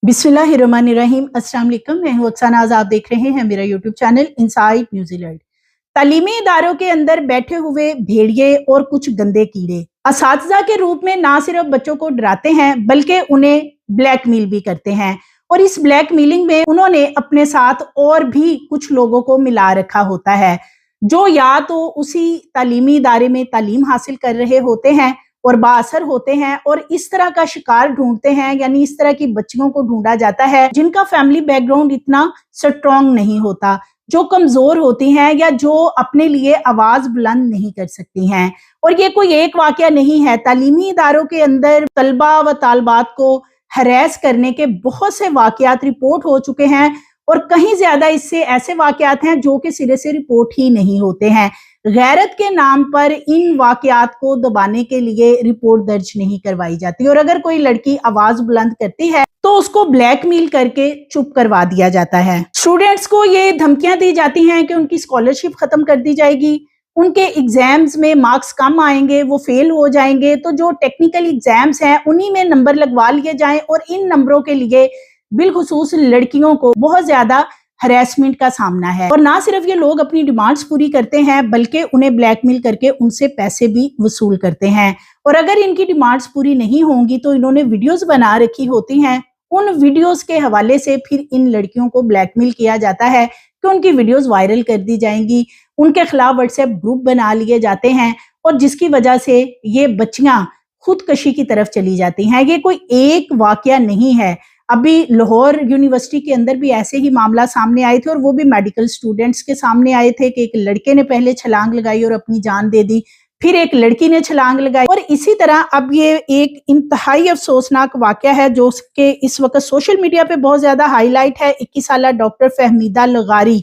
बिस्मिल्लाहिर्रहमानिर्रहीम। अस्सलाम वालेकुम, मैं हूं अक्सा नाज। आप देख रहे हैं मेरा यूट्यूब चैनल इनसाइड न्यूजीलैंड। तालीमी इदारों के अंदर बैठे हुए भेड़िए और कुछ गंदे कीड़े असातिज़ा के रूप में ना सिर्फ बच्चों को डराते हैं बल्कि उन्हें ब्लैकमेल भी करते हैं। और इस ब्लैकमेलिंग में उन्होंने अपने साथ और भी कुछ लोगों को मिला रखा होता है, जो या तो उसी तालीमी इदारे में तालीम हासिल कर रहे होते हैं और बाअसर होते हैं, और इस तरह का शिकार ढूंढते हैं, यानी इस तरह की बच्चियों को ढूंढा जाता है जिनका फैमिली बैकग्राउंड इतना स्ट्रॉन्ग नहीं होता, जो कमजोर होती हैं या जो अपने लिए आवाज बुलंद नहीं कर सकती हैं। और ये कोई एक वाकया नहीं है, तालीमी इदारों के अंदर तलबा व तालबात को हरेस करने के बहुत से वाकयात रिपोर्ट हो चुके हैं, और कहीं ज्यादा इससे ऐसे वाकयात हैं जो कि सिरे से रिपोर्ट ही नहीं होते हैं। गैरत के नाम पर इन वाकयात को दबाने के लिए रिपोर्ट दर्ज नहीं करवाई जाती, और अगर कोई लड़की आवाज बुलंद करती है तो उसको ब्लैकमेल करके चुप करवा दिया जाता है। स्टूडेंट्स को ये धमकियां दी जाती हैं कि उनकी स्कॉलरशिप खत्म कर दी जाएगी, उनके एग्जाम्स में मार्क्स कम आएंगे, वो फेल हो जाएंगे, तो जो टेक्निकल एग्जाम्स हैं उन्हीं में नंबर लगवा लिए जाएं, और इन नंबरों के लिए बिलखुसूस लड़कियों को बहुत ज्यादा हरेसमेंट का सामना है। और ना सिर्फ ये लोग अपनी डिमांड्स पूरी करते हैं बल्कि उन्हें ब्लैकमेल करके उनसे पैसे भी वसूल करते हैं। और अगर इनकी डिमांड्स पूरी नहीं होंगी तो इन्होंने वीडियोस बना रखी होती हैं, उन वीडियोस के हवाले से फिर इन लड़कियों को ब्लैकमेल किया जाता है कि उनकी वीडियोस वायरल कर दी जाएंगी, उनके खिलाफ व्हाट्सएप ग्रुप बना लिए जाते हैं, और जिसकी वजह से ये बच्चियां खुदकशी की तरफ चली जाती हैं। ये कोई एक वाकया नहीं है, अभी लाहौर यूनिवर्सिटी के अंदर भी ऐसे ही मामला सामने आए थे, और वो भी मेडिकल स्टूडेंट्स के सामने आए थे कि एक लड़के ने पहले छलांग लगाई और अपनी जान दे दी, फिर एक लड़की ने छलांग लगाई। और इसी तरह अब ये एक इंतहाई अफसोसनाक वाकया है जो कि इस वक्त सोशल मीडिया पे बहुत ज्यादा हाईलाइट है। 21 साला डॉक्टर फहमीदा लगारी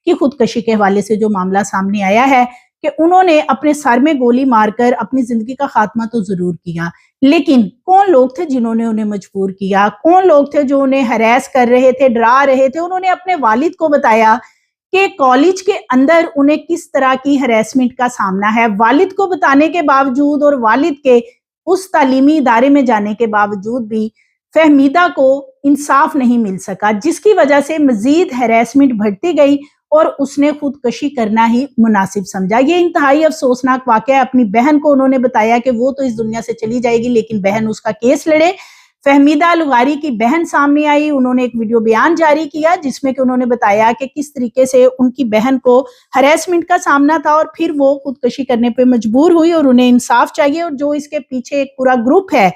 की खुदकशी के हवाले से जो मामला सामने आया है कि उन्होंने अपने सर में गोली मारकर अपनी जिंदगी का खात्मा तो जरूर किया, लेकिन कौन लोग थे जिन्होंने उन्हें मजबूर किया, कौन लोग थे जो उन्हें हरेस कर रहे थे, डरा रहे थे। उन्होंने अपने वालिद को बताया कि कॉलेज के अंदर उन्हें किस तरह की हरेसमेंट का सामना है। वालिद को बताने के बावजूद और वालिद के उस तालीमी इदारे में जाने के बावजूद भी फहमीदा को इंसाफ नहीं मिल सका, जिसकी वजह से मजीद हरेसमेंट बढ़ती गई और उसने खुदकशी करना ही मुनासिब समझा। ये इंतहाई अफसोसनाक वाकया है। अपनी बहन को उन्होंने बताया कि वो तो इस दुनिया से चली जाएगी, लेकिन बहन उसका केस लड़े। फहमीदा लगारी की बहन सामने आई, उन्होंने एक वीडियो बयान जारी किया जिसमें कि उन्होंने बताया कि किस तरीके से उनकी बहन को हरेसमेंट का सामना था और फिर वो खुदकशी करने पे मजबूर हुई, और उन्हें इंसाफ चाहिए। और जो इसके पीछे एक पूरा ग्रुप है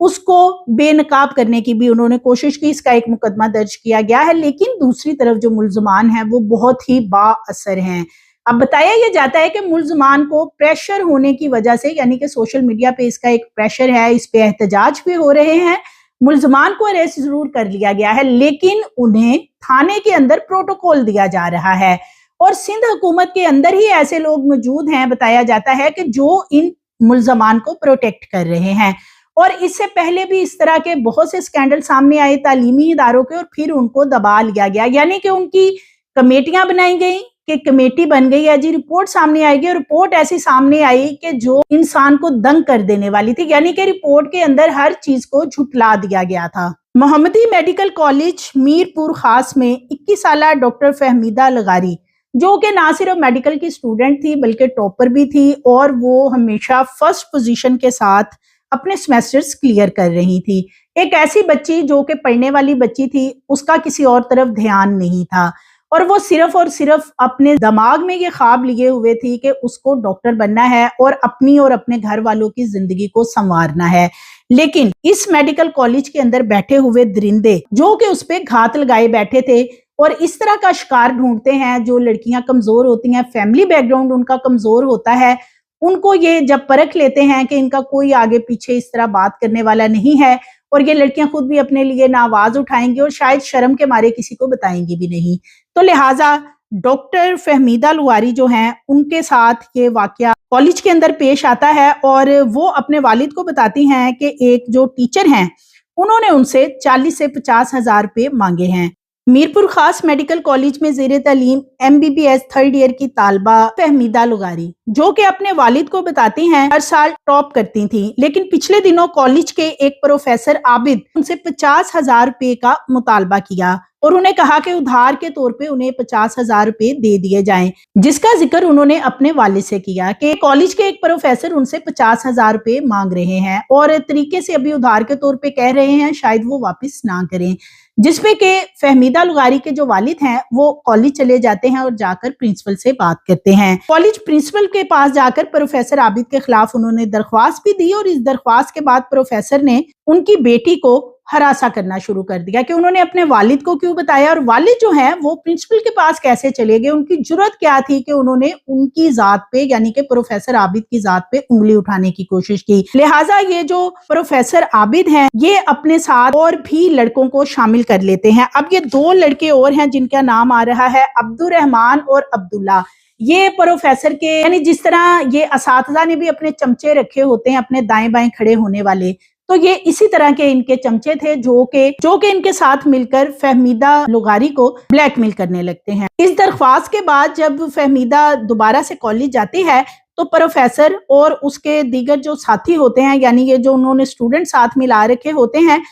उसको बेनकाब करने की भी उन्होंने कोशिश की, इसका एक मुकदमा दर्ज किया गया है। लेकिन दूसरी तरफ जो मुल्जमान हैं वो बहुत ही बाअसर हैं। अब बताया यह जाता है कि मुल्जमान को प्रेशर होने की वजह से, यानी कि सोशल मीडिया पे इसका एक प्रेशर है, इस पे एहतजाज भी हो रहे हैं, मुल्जमान को अरेस्ट जरूर कर लिया गया है, लेकिन उन्हें थाने के अंदर प्रोटोकॉल दिया जा रहा है। और सिंध हुकूमत के अंदर ही ऐसे लोग मौजूद हैं, बताया जाता है, कि जो इन मुल्जमान को प्रोटेक्ट कर रहे हैं। और इससे पहले भी इस तरह के बहुत से स्कैंडल सामने आए तालीमी इदारों के, और फिर उनको दबा लिया गया, यानी कि उनकी कमेटियां बनाई गई कि कमेटी बन गई है जी, रिपोर्ट सामने आएगी, और रिपोर्ट ऐसी सामने आई कि जो इंसान को दंग कर देने वाली थी, यानी कि रिपोर्ट के अंदर हर चीज को झुटला दिया गया था। मोहम्मदी मेडिकल कॉलेज मीरपुर खास में 21 साला डॉक्टर फहमीदा लगारी, जो कि ना सिर्फ मेडिकल की स्टूडेंट थी बल्कि टॉपर भी थी, और वो हमेशा फर्स्ट पोजीशन के साथ अपने सेमेस्टर्स क्लियर कर रही थी। एक ऐसी बच्ची जो कि पढ़ने वाली बच्ची थी, उसका किसी और तरफ ध्यान नहीं था, और वो सिर्फ और सिर्फ अपने दिमाग में ये ख्वाब लिए हुए थी कि उसको डॉक्टर बनना है और अपने घर वालों की जिंदगी को संवारना है। लेकिन इस मेडिकल कॉलेज के अंदर बैठे हुए दरिंदे जो कि उस पे घात लगाए बैठे थे, और इस तरह का शिकार ढूंढते हैं। जो लड़कियां कमजोर होती हैं, फैमिली बैकग्राउंड उनका कमजोर होता है, उनको ये जब परख लेते हैं कि इनका कोई आगे पीछे इस तरह बात करने वाला नहीं है, और ये लड़कियां खुद भी अपने लिए ना आवाज उठाएंगी और शायद शर्म के मारे किसी को बताएंगी भी नहीं, तो लिहाजा डॉक्टर फहमीदा लगारी जो हैं उनके साथ ये वाकया कॉलेज के अंदर पेश आता है। और वो अपने वालिद को बताती हैं कि एक जो टीचर हैं उन्होंने उनसे 40 से 50 हजार रुपये मांगे हैं। मीरपुर खास मेडिकल कॉलेज में ज़ेरे तालीम MBBS थर्ड ईयर की तालबा फहमीदा लुगारी, जो कि अपने वालिद को बताती हैं हर साल टॉप करती थी, लेकिन पिछले दिनों कॉलेज के एक प्रोफेसर आबिद उनसे 50,000 रुपए का मुतालबा किया और उन्हें कहा कि उधार के तौर पे उन्हें 50,000 रुपए दे दिए जाएं, जिसका जिक्र उन्होंने अपने वालिद से किया कि कॉलेज के एक प्रोफेसर उनसे 50,000 रुपए मांग रहे हैं और तरीके से अभी उधार के तौर पे कह रहे हैं, शायद वो वापस ना करें। जिसपे के फहमीदा लुगारी के जो वालिद हैं वो कॉलेज चले जाते हैं और जाकर प्रिंसिपल से बात करते हैं। कॉलेज प्रिंसिपल के पास जाकर प्रोफेसर आबिद के खिलाफ उन्होंने दरख्वास्त भी दी और इस दरख्वास्त के बाद प्रोफेसर ने उनकी बेटी को हरासा करना शुरू कर दिया कि उन्होंने अपने वालिद को क्यों बताया और वालिद जो हैं वो प्रिंसिपल के पास कैसे चले गए, उनकी जुर्रत क्या थी कि उन्होंने उनकी जात पे यानी कि प्रोफेसर आबिद की जात पे उंगली उठाने की कोशिश की। लिहाजा ये जो प्रोफेसर आबिद हैं ये अपने साथ और भी लड़कों को शामिल कर लेते हैं। अब ये दो लड़के और हैं जिनका नाम आ रहा है अब्दुल रहमान और अब्दुल्ला। ये प्रोफेसर के यानी जिस तरह ये असातिज़ा ने भी अपने चमचे रखे होते हैं अपने दाएं बाएं खड़े होने वाले, तो ये इसी तरह के इनके चमचे थे जो के इनके साथ मिलकर फहमीदा लुगारी को ब्लैकमेल करने लगते हैं। इस दरख्वास्त के बाद जब फहमीदा दोबारा से कॉलेज जाती है तो प्रोफेसर और उसके दीगर जो साथी होते हैं यानी ये जो उन्होंने स्टूडेंट साथ मिला रखे होते हैं,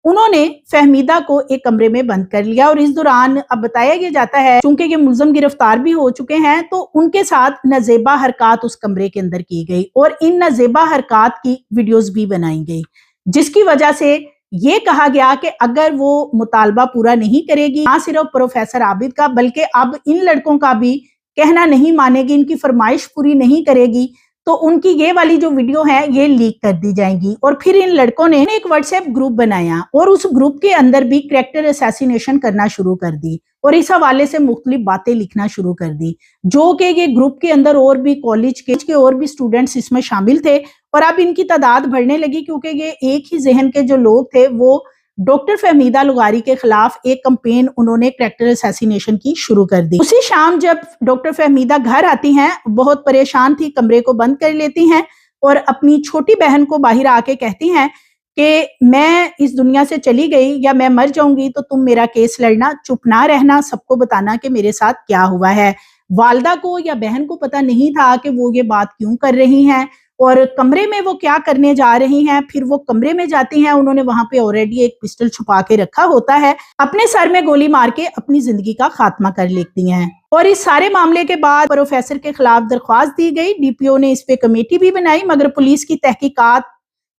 उन्होंने फहमीदा को एक कमरे में बंद कर लिया और इस दौरान अब बताया ये जाता है क्योंकि ये मुलजम गिरफ्तार भी हो चुके हैं तो उनके साथ नाजेबा हरकत उस कमरे के अंदर की गई और इन नाजेबा हरकत की वीडियोस भी बनाई गई, जिसकी वजह से ये कहा गया कि अगर वो मुतालबा पूरा नहीं करेगी, ना सिर्फ प्रोफेसर आबिद का बल्कि अब इन लड़कों का भी कहना नहीं मानेगी, इनकी फरमाइश पूरी नहीं करेगी, तो उनकी ये वाली जो वीडियो है ये लीक कर दी जाएंगी। और फिर इन लड़कों ने एक व्हाट्सएप ग्रुप बनाया और उस ग्रुप के अंदर भी कैरेक्टर असैसिनेशन करना शुरू कर दी और इस हवाले से मुख्तलिफ बातें लिखना शुरू कर दी, जो कि ये ग्रुप के अंदर और भी कॉलेज के और भी स्टूडेंट्स इसमें शामिल थे और अब इनकी तादाद बढ़ने लगी क्योंकि ये एक ही जहन के जो लोग थे वो डॉक्टर फहमीदा लुगारी के खिलाफ एक कैंपेन उन्होंने कैरेक्टर असैसिनेशन की शुरू कर दी। उसी शाम जब डॉक्टर फहमीदा घर आती हैं, बहुत परेशान थी, कमरे को बंद कर लेती हैं और अपनी छोटी बहन को बाहर आके कहती हैं कि मैं इस दुनिया से चली गई या मैं मर जाऊंगी तो तुम मेरा केस लड़ना, चुप ना रहना, सबको बताना कि मेरे साथ क्या हुआ है। वालदा को या बहन को पता नहीं था कि वो ये बात क्यों कर रही हैं और कमरे में वो क्या करने जा रही हैं। फिर वो कमरे में जाती हैं, उन्होंने वहां पे ऑलरेडी एक पिस्टल छुपा के रखा होता है, अपने सर में गोली मार के अपनी जिंदगी का खात्मा कर लेती हैं। और इस सारे मामले के बाद प्रोफेसर के खिलाफ दरख्वास्त दी गई, DPO ने इस पे कमेटी भी बनाई, मगर पुलिस की तहकीकात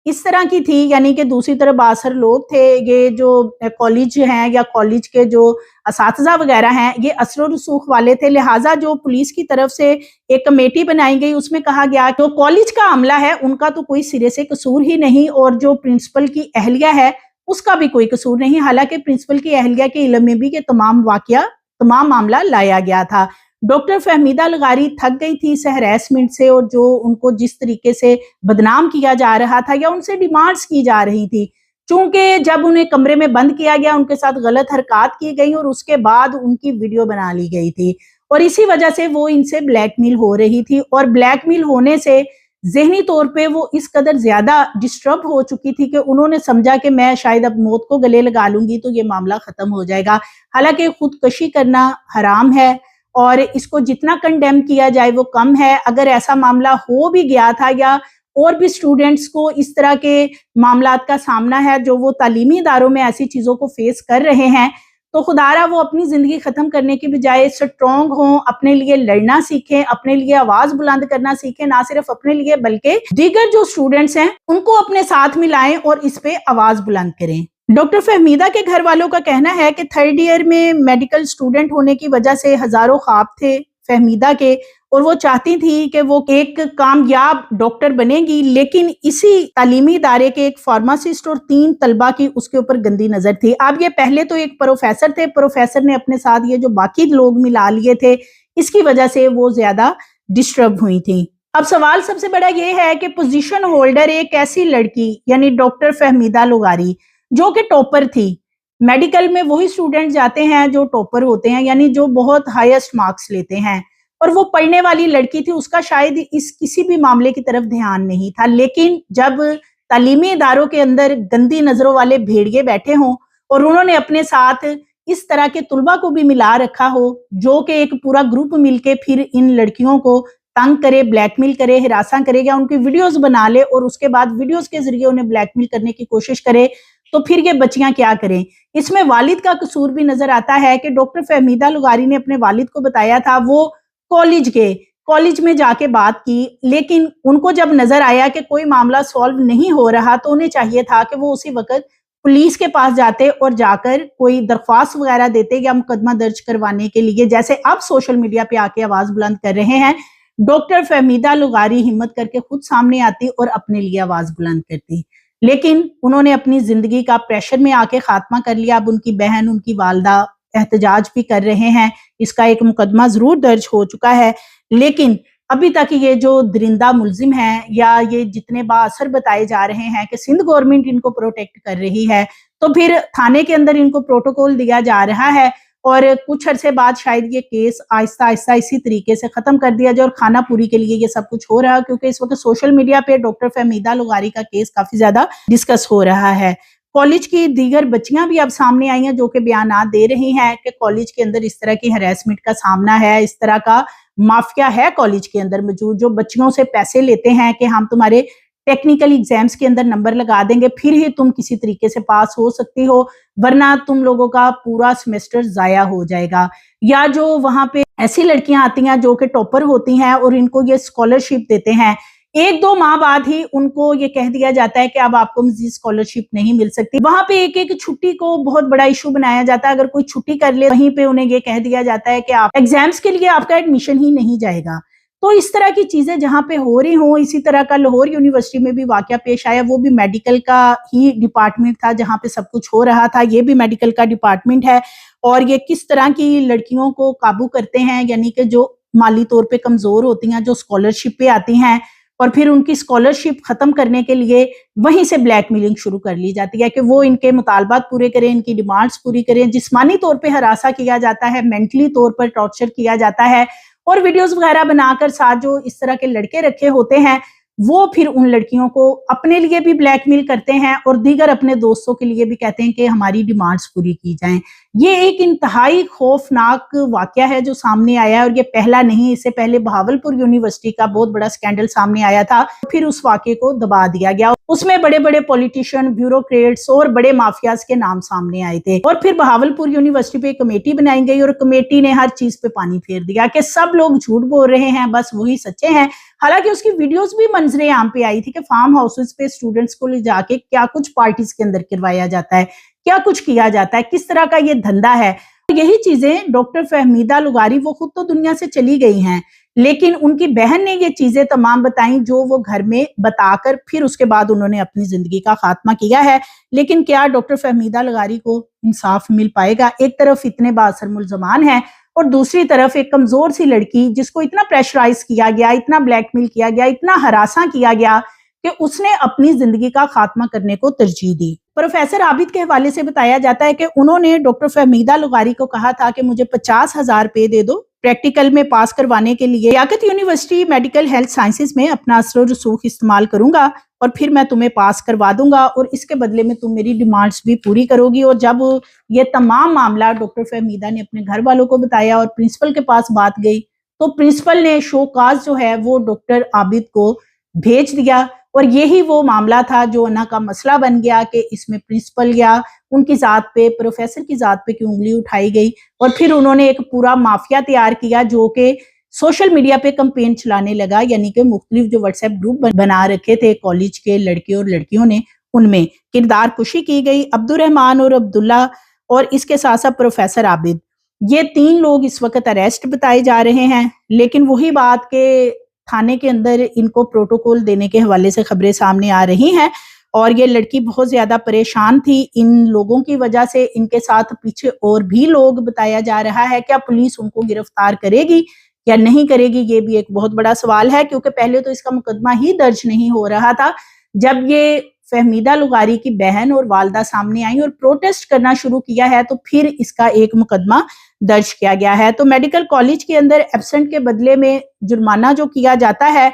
इस तरह की थी यानी कि दूसरी तरफ बासर लोग थे, ये जो कॉलेज हैं या कॉलेज के जो असातिज़ा वगैरह हैं ये असर रसूख वाले थे, लिहाजा जो पुलिस की तरफ से एक कमेटी बनाई गई उसमें कहा गया जो कॉलेज का अमला है उनका तो कोई सिरे से कसूर ही नहीं और जो प्रिंसिपल की अहलिया है उसका भी कोई कसूर नहीं, हालांकि प्रिंसिपल की अहलिया के इल्म में भी ये तमाम मामला लाया गया था। डॉक्टर फहमीदा लुगारी थक गई थी इस हैरेसमेंट से और जो उनको जिस तरीके से बदनाम किया जा रहा था या उनसे डिमांड्स की जा रही थी, चूंकि जब उन्हें कमरे में बंद किया गया उनके साथ गलत हरकत की गई और उसके बाद उनकी वीडियो बना ली गई थी और इसी वजह से वो इनसे ब्लैकमेल हो रही थी और ब्लैकमेल होने से ज़हनी तौर पे वो इस कदर ज्यादा डिस्टर्ब हो चुकी थी कि उन्होंने समझा कि मैं शायद अब मौत को गले लगा लूंगी तो ये मामला खत्म हो जाएगा। हालांकि खुदकशी करना हराम है और इसको जितना कंडेम किया जाए वो कम है। अगर ऐसा मामला हो भी गया था या और भी स्टूडेंट्स को इस तरह के मामलात का सामना है जो वो तालीमी इदारों में ऐसी चीज़ों को फेस कर रहे हैं, तो खुदारा वो अपनी ज़िंदगी ख़त्म करने की बजाय स्ट्रॉन्ग हों, अपने लिए लड़ना सीखें, अपने लिए आवाज़ बुलंद करना सीखें, ना सिर्फ अपने लिए बल्कि दीगर जो स्टूडेंट्स हैं उनको अपने साथ मिलाएं और इस पे आवाज़ बुलंद करें। डॉक्टर फहमीदा के घर वालों का कहना है कि थर्ड ईयर में मेडिकल स्टूडेंट होने की वजह से हजारों ख्वाब थे फहमीदा के और वो चाहती थी कि वो एक कामयाब डॉक्टर बनेगी, लेकिन इसी तालीमी इदारे के एक फार्मासिस्ट और 3 तलबा की उसके ऊपर गंदी नजर थी। अब ये पहले तो एक प्रोफेसर थे, प्रोफेसर ने अपने साथ ये जो बाकी लोग मिला लिए थे, इसकी वजह से वो ज्यादा डिस्टर्ब हुई थी। अब सवाल सबसे बड़ा ये है कि पोजीशन होल्डर एक ऐसी लड़की यानी डॉक्टर फहमीदा लुगारी जो कि टॉपर थी, मेडिकल में वही स्टूडेंट जाते हैं जो टॉपर होते हैं यानी जो बहुत हाईएस्ट मार्क्स लेते हैं, और वो पढ़ने वाली लड़की थी, उसका शायद इस किसी भी मामले की तरफ ध्यान नहीं था। लेकिन जब तालीमी इदारों के अंदर गंदी नजरों वाले भेड़िए बैठे हों और उन्होंने अपने साथ इस तरह के तुलबा को भी मिला रखा हो, जो कि एक पूरा ग्रुप मिलके फिर इन लड़कियों को तंग करे, ब्लैकमेल करे, हिरासा करे या उनकी वीडियोस बना ले और उसके बाद वीडियोस के जरिए उन्हें ब्लैकमेल करने की कोशिश करे, तो फिर ये बच्चियां क्या करें। इसमें वालिद का कसूर भी नजर आता है कि डॉक्टर फहमीदा लुगारी ने अपने वालिद को बताया था, वो कॉलेज में जाके बात की, लेकिन उनको जब नजर आया कि कोई मामला सॉल्व नहीं हो रहा तो उन्हें चाहिए था कि वो उसी वक्त पुलिस के पास जाते और जाकर कोई दरख्वास्त वगैरह देते या मुकदमा दर्ज करवाने के लिए, जैसे अब सोशल मीडिया पे आके आवाज बुलंद कर रहे हैं। डॉक्टर फहमीदा लुगारी हिम्मत करके खुद सामने आती और अपने लिए आवाज बुलंद करती, लेकिन उन्होंने अपनी जिंदगी का प्रेशर में आके खात्मा कर लिया। अब उनकी बहन, उनकी वालदा एहतजाज भी कर रहे हैं, इसका एक मुकदमा जरूर दर्ज हो चुका है, लेकिन अभी तक ये जो दरिंदा मुलजिम हैं या ये जितने बाअसर बताए जा रहे हैं कि सिंध गवर्नमेंट इनको प्रोटेक्ट कर रही है, तो फिर थाने के अंदर इनको प्रोटोकॉल दिया जा रहा है और कुछ अरसे बाद शायद ये केस आहिस्ता आहिस्ता इसी तरीके से खत्म कर दिया जाए और खाना पूरी के लिए ये सब कुछ हो रहा है, क्योंकि इस वक्त सोशल मीडिया पे डॉक्टर फहमीदा लुगारी का केस काफी ज्यादा डिस्कस हो रहा है। कॉलेज की दीगर बच्चियां भी अब सामने आई हैं जो कि बयानात दे रही हैं कि कॉलेज के अंदर इस तरह की हरासमेंट का सामना है, इस तरह का माफिया है कॉलेज के अंदर मौजूद, जो बच्चियों से पैसे लेते हैं कि हम तुम्हारे टेक्निकल एग्जाम्स के अंदर नंबर लगा देंगे, फिर ही तुम किसी तरीके से पास हो सकती हो, वरना तुम लोगों का पूरा सेमेस्टर जाया हो जाएगा। या जो वहां पे ऐसी लड़कियां आती हैं जो कि टॉपर होती हैं और इनको ये स्कॉलरशिप देते हैं, 1-2 माह बाद ही उनको ये कह दिया जाता है कि अब आपको मजीद स्कॉलरशिप नहीं मिल सकती। वहां पे एक छुट्टी को बहुत बड़ा इशू बनाया जाता है, अगर कोई छुट्टी कर ले वहीं पे उन्हें ये कह दिया जाता है कि आप एग्जाम्स के लिए आपका एडमिशन ही नहीं जाएगा। तो इस तरह की चीजें जहां पे हो रही हों, इसी तरह का लाहौर यूनिवर्सिटी में भी वाकया पेश आया, वो भी मेडिकल का ही डिपार्टमेंट था जहां पे सब कुछ हो रहा था, ये भी मेडिकल का डिपार्टमेंट है और ये किस तरह की लड़कियों को काबू करते हैं, यानी कि जो माली तौर पे कमजोर होती हैं, जो स्कॉलरशिप पे आती हैं और फिर उनकी स्कॉलरशिप खत्म करने के लिए वहीं से ब्लैकमेलिंग शुरू कर ली जाती है कि वो इनके मुतालबात पूरे करें, इनकी डिमांड्स पूरी करें। जिस्मानी तौर पे हरासा किया जाता है, मेंटली तौर पर टॉर्चर किया जाता है और वीडियोस वगैरह बनाकर साथ जो इस तरह के लड़के रखे होते हैं वो फिर उन लड़कियों को अपने लिए भी ब्लैकमेल करते हैं और दीगर अपने दोस्तों के लिए भी कहते हैं कि हमारी डिमांड्स पूरी की जाएं। ये एक इंतहाई खौफनाक वाकया है जो सामने आया है और ये पहला नहीं, इससे पहले बहावलपुर यूनिवर्सिटी का बहुत बड़ा स्कैंडल सामने आया था, फिर उस वाकये को दबा दिया गया। उसमें बड़े बड़े पॉलिटिशियन, ब्यूरोक्रेट्स और बड़े माफियाज के नाम सामने आए थे और फिर बहावलपुर यूनिवर्सिटी पे एक कमेटी बनाई गई और कमेटी ने हर चीज पे पानी फेर दिया कि सब लोग झूठ बोल रहे हैं, बस वही सच्चे हैं। हालांकि उसकी वीडियोस भी मंजरे आम पे आई थी कि फार्म हाउसेस पे स्टूडेंट्स को ले जाके क्या कुछ पार्टीज के अंदर करवाया जाता है, क्या कुछ किया जाता है, किस तरह का ये धंधा है। यही चीजें डॉक्टर फहमीदा लुगारी, वो खुद तो दुनिया से चली गई हैं, लेकिन उनकी बहन ने ये चीजें तमाम बताई जो वो घर में बताकर फिर उसके बाद उन्होंने अपनी जिंदगी का खात्मा किया है। लेकिन क्या डॉक्टर फहमीदा लुगारी को इंसाफ मिल पाएगा? एक तरफ इतने बाअसर मुल्ज़मान हैं और दूसरी तरफ एक कमजोर सी लड़की जिसको इतना प्रेशराइज किया गया, इतना ब्लैकमेल किया गया, इतना हरासा किया गया कि उसने अपनी जिंदगी का खात्मा करने को तरजीह दी। प्रोफेसर आबिद के हवाले से बताया जाता है कि उन्होंने डॉक्टर फहमीदा लुगारी को कहा था कि मुझे 50,000 रुपए दे दो प्रैक्टिकल में पास करवाने के लिए, Liaquat university medical health sciences में अपना असर और रसूख इस्तेमाल करूंगा और फिर मैं तुम्हें पास करवा दूंगा और इसके बदले में तुम मेरी डिमांड्स भी पूरी करोगी। और जब ये तमाम मामला डॉक्टर फहमीदा ने अपने घर वालों को बताया और प्रिंसिपल के पास बात गई, तो प्रिंसिपल ने शोकाज जो है वो डॉक्टर आबिद को भेज दिया और यही वो मामला था जो अना का मसला बन गया कि इसमें प्रिंसिपल या उनकी जात पे, प्रोफेसर की जात पे की उंगली उठाई गई और फिर उन्होंने एक पूरा माफिया तैयार किया जो कि सोशल मीडिया पे कंपेन चलाने लगा, यानी कि मुख्तलिफ जो व्हाट्सएप ग्रुप बना रखे थे कॉलेज के लड़के और लड़कियों ने, उनमें किरदार कुशी की गई। अब्दुर्रहमान और अब्दुल्ला और इसके साथ साथ प्रोफेसर आबिद, ये 3 लोग इस वक्त अरेस्ट बताए जा रहे हैं। लेकिन वही बात के थाने के अंदर इनको प्रोटोकॉल देने के हवाले से खबरें सामने आ रही हैं और ये लड़की बहुत ज्यादा परेशान थी इन लोगों की वजह से। इनके साथ पीछे और भी लोग बताया जा रहा है, क्या पुलिस उनको गिरफ्तार करेगी या नहीं करेगी, ये भी एक बहुत बड़ा सवाल है, क्योंकि पहले तो इसका मुकदमा ही दर्ज नहीं हो रहा था। जब ये फहमीदा लुगारी की बहन और वालदा सामने आई और प्रोटेस्ट करना शुरू किया है तो फिर इसका एक मुकदमा दर्ज किया गया है। तो मेडिकल कॉलेज के अंदर एब्सेंट के बदले में जुर्माना जो किया जाता है,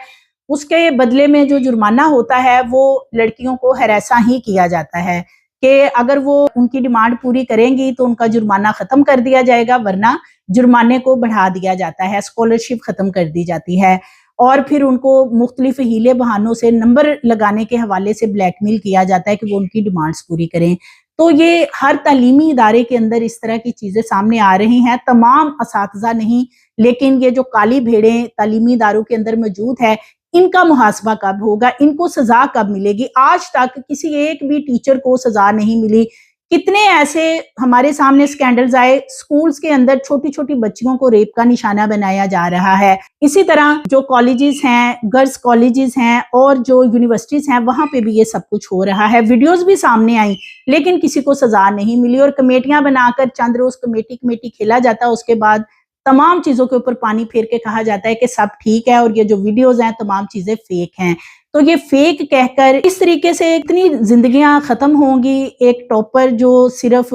उसके बदले में जो जुर्माना होता है वो लड़कियों को हरासा ही किया जाता है। کہ اگر وہ ان کی ڈیمانڈ پوری کریں گی تو ان کا جرمانہ ختم کر دیا جائے گا، ورنہ جرمانے کو بڑھا دیا جاتا ہے، اسکالرشپ ختم کر دی جاتی ہے، اور پھر ان کو مختلف ہیلے بہانوں سے نمبر لگانے کے حوالے سے بلیک میل کیا جاتا ہے کہ وہ ان کی ڈیمانڈز پوری کریں۔ تو یہ ہر تعلیمی ادارے کے اندر اس طرح کی چیزیں سامنے آ رہی ہیں، تمام اساتذہ نہیں، لیکن یہ جو کالی بھیڑیں تعلیمی اداروں کے اندر موجود ہے، ان کا محاسبہ کب ہوگا، ان کو سزا کب ملے گی؟ آج تک کسی ایک بھی ٹیچر کو سزا نہیں ملی۔ کتنے ایسے ہمارے سامنے سکینڈلز آئے، سکولز کے اندر چھوٹی چھوٹی بچیوں کو ریپ کا نشانہ بنایا جا رہا ہے۔ اسی طرح جو کالجز ہیں، گرلز کالجز ہیں اور جو یونیورسٹیز ہیں، وہاں پہ بھی یہ سب کچھ ہو رہا ہے۔ ویڈیوز بھی سامنے آئیں لیکن کسی کو سزا نہیں ملی، اور کمیٹیاں بنا کر چند روز کمیٹی کھیلا جاتا ہے، اس کے بعد تمام چیزوں کے اوپر پانی پھیر کے کہا جاتا ہے کہ سب ٹھیک ہے اور یہ جو ویڈیوز ہیں تمام چیزیں فیک ہیں۔ تو یہ فیک کہہ کر اس طریقے سے اتنی زندگیاں ختم ہوں گی۔ ایک ٹاپر جو صرف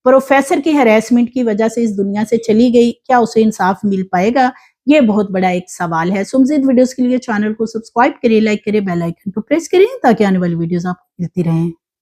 پروفیسر کی ہیراسمنٹ کی وجہ سے اس دنیا سے چلی گئی، کیا اسے انصاف مل پائے گا؟ یہ بہت بڑا ایک سوال ہے۔ مزید ویڈیوز کے لیے چینل کو سبسکرائب کریں، لائک کریں، بیل آئیکن کو پریس کریں تاکہ آنے والی ویڈیوز آپ کو ملتی رہیں۔